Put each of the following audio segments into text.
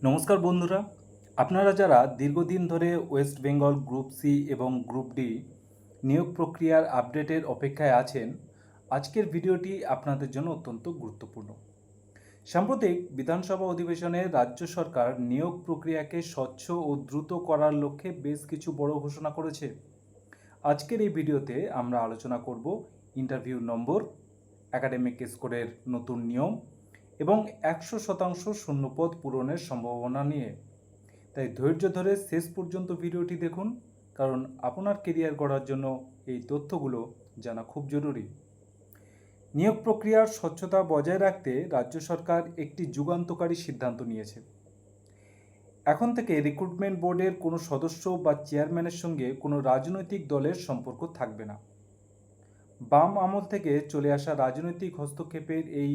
নমস্কার বন্ধুরা, আপনারা যারা দীর্ঘদিন ধরে ওয়েস্ট বেঙ্গল গ্রুপ সি এবং গ্রুপ ডি নিয়োগ প্রক্রিয়ার আপডেটের অপেক্ষায় আছেন, আজকের ভিডিওটি আপনাদের জন্য অত্যন্ত গুরুত্বপূর্ণ। সাম্প্রতিক বিধানসভা অধিবেশনে রাজ্য সরকার নিয়োগ প্রক্রিয়াকে স্বচ্ছ ও দ্রুত করার লক্ষ্যে বেশ কিছু বড় ঘোষণা করেছে। আজকের এই ভিডিওতে আমরা আলোচনা করব ইন্টারভিউ নম্বর, একাডেমিক স্কোরের নতুন নিয়ম এবং 100% শূন্যপদ পূরণের সম্ভাবনা নিয়ে। তাই ধৈর্য ধরে শেষ পর্যন্ত ভিডিওটি দেখুন, কারণ আপনার কেরিয়ার গড়ার জন্য এই তথ্যগুলো জানা খুব জরুরি। নিয়োগ প্রক্রিয়ার স্বচ্ছতা বজায় রাখতে রাজ্য সরকার একটি যুগান্তকারী সিদ্ধান্ত নিয়েছে। এখন থেকে রিক্রুটমেন্ট বোর্ডের কোনো সদস্য বা চেয়ারম্যানের সঙ্গে কোনো রাজনৈতিক দলের সম্পর্ক থাকবে না। বাম আমল থেকে চলে আসা রাজনৈতিক হস্তক্ষেপের এই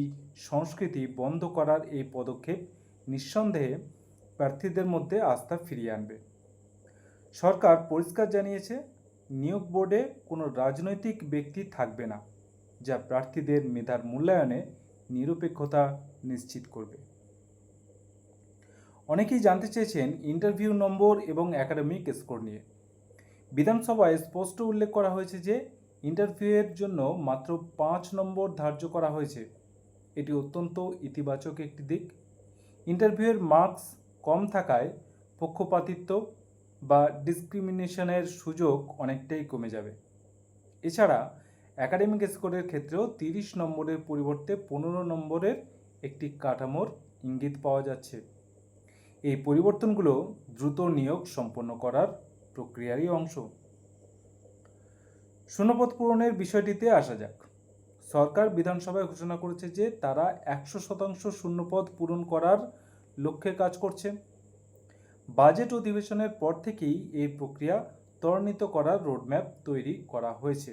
সংস্কৃতি বন্ধ করার এই পদক্ষেপ নিঃসন্দেহে প্রার্থীদের মধ্যে আস্থা ফিরিয়ে আনবে। সরকার পরিষ্কার জানিয়েছে, নিয়োগ বোর্ডে কোনো রাজনৈতিক ব্যক্তি থাকবে না, যা প্রার্থীদের মেধার মূল্যায়নে নিরপেক্ষতা নিশ্চিত করবে। অনেকেই জানতে চেয়েছেন ইন্টারভিউ নম্বর এবং একাডেমিক স্কোর নিয়ে। বিধানসভায় স্পষ্ট উল্লেখ করা হয়েছে যে ইন্টারভিউয়ের জন্য মাত্র 5 নম্বর ধার্য করা হয়েছে। এটি অত্যন্ত ইতিবাচক একটি দিক। ইন্টারভিউয়ের মার্কস কম থাকায় পক্ষপাতিত্ব বা ডিসক্রিমিনেশনের সুযোগ অনেকটাই কমে যাবে। এছাড়া একাডেমিক স্কোরের ক্ষেত্রেও 30 নম্বরের পরিবর্তে 15 নম্বরের একটি কাঠামোর ইঙ্গিত পাওয়া যাচ্ছে। এই পরিবর্তনগুলো দ্রুত নিয়োগ সম্পন্ন করার প্রক্রিয়ারই অংশ। শূন্যপদ পূরণের বিষয়টিতে আসা যাক। সরকার বিধানসভায় ঘোষণা করেছে যে তারা 100% শূন্যপদ পূরণ করার লক্ষ্যে কাজ করছে। বাজেট অধিবেশনের পর থেকেই এই প্রক্রিয়া ত্বরান্বিত করার রোডম্যাপ তৈরি করা হয়েছে।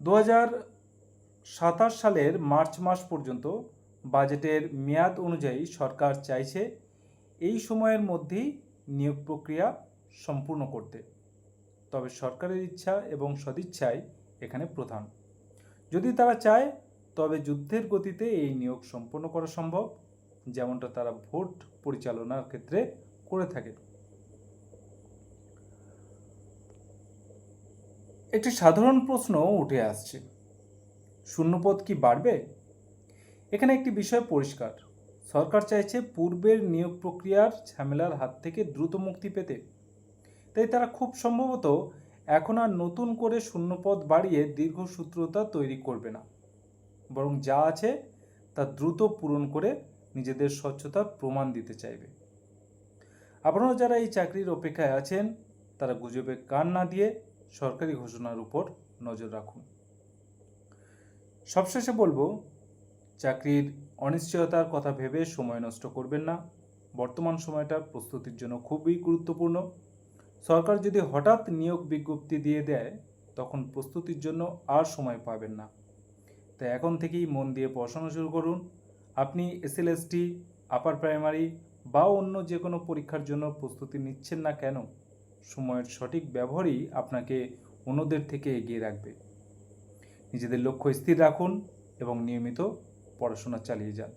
2027 সালের মার্চ মাস পর্যন্ত বাজেটের মেয়াদ অনুযায়ী সরকার চাইছে এই সময়ের মধ্যেই নিয়োগ প্রক্রিয়া সম্পূর্ণ করতে। তবে সরকারের ইচ্ছা এবং সদিচ্ছাই এখানে প্রধান। যদি তারা চায়, তবে যুদ্ধের গতিতে এই নিয়োগ সম্পন্ন করা সম্ভব, যেমনটা তারা ভোট পরিচালনার ক্ষেত্রে করে থাকে। একটি সাধারণ প্রশ্ন উঠে আসছে, শূন্যপদ কি বাড়বে? এখানে একটি বিষয় পরিষ্কার, সরকার চাইছে পূর্বের নিয়োগ প্রক্রিয়ার ঝামেলার হাত থেকে দ্রুত মুক্তি পেতে। তাই তারা খুব সম্ভবত এখন আর নতুন করে শূন্যপদ বাড়িয়ে দীর্ঘসূত্রতা তৈরি করবে না, বরং যা আছে তা দ্রুত পূরণ করে নিজেদের স্বচ্ছতার প্রমাণ দিতে চাইবে। আপনারা যারা এই চাকরির অপেক্ষায় আছেন, তারা গুজবে কান না দিয়ে সরকারি ঘোষণার উপর নজর রাখুন। সবশেষে বলবো, চাকরির অনিশ্চয়তার কথা ভেবে সময় নষ্ট করবেন না। বর্তমান সময়টা প্রস্তুতির জন্য খুবই গুরুত্বপূর্ণ। সরকার যদি হঠাৎ নিয়োগ বিজ্ঞপ্তি দিয়ে দেয়, তখন প্রস্তুতির জন্য আর সময় পাবেন না। তাই এখন থেকেই মন দিয়ে পড়াশোনা শুরু করুন। আপনি এসএলএসটি, আপার প্রাইমারি বা অন্য যে কোনো পরীক্ষার জন্য প্রস্তুতি নিচ্ছেন না কেন, সময়ের সঠিক ব্যবহারই আপনাকে অন্যদের থেকে এগিয়ে রাখবে। নিজেদের লক্ষ্য স্থির রাখুন এবং নিয়মিত পড়াশোনা চালিয়ে যান।